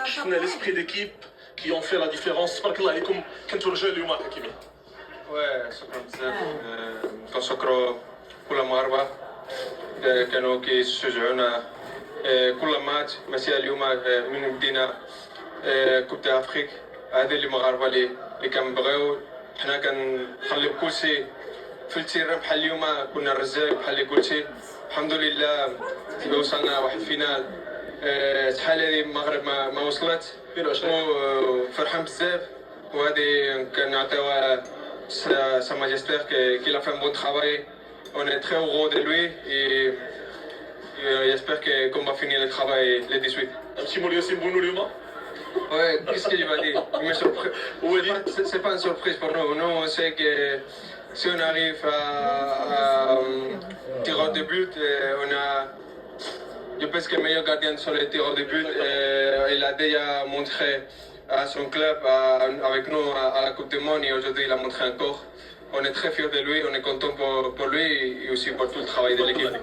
شفنا ليسبري ديكيب كي اون في لا ديفيرونس. تبارك الله عليكم، كنتو رجال اليوم حكيمي. وي شكرا بزاف. كنشكروا كل المغاربه كانوا كيشجعونا كل ماتش. ماشي اليوم من بدينا كوب تاع افريك، هذه اللي مغاربه اللي كنبغيو. حنا كنخليو كلشي في التيران بحال اليوم كنا الرجال بحال اللي قلتي. الحمد لله وصلنا واحد فينال. شحال هذه المغرب ما وصلت، وفرحان بزاف. وهذه كنعطيوها Sa Majesté qu'il a fait un bon travail. On est très heureux de lui et j'espère qu'on va finir le travail le 18. Un petit mot Yassine Bounou اليوم. Ouais, qu'est-ce qu'il va dire? Il me surprend. C'est pas une surprise pour nous. Nous, on sait que si on arrive à tirer de but, on a. Je pense que le meilleur gardien sur les tirs de but, il a déjà montré à son club, avec nous à la Coupe du Monde, et aujourd'hui il a montré encore. On est très fiers de lui, on est content pour lui et aussi pour tout le travail de l'équipe.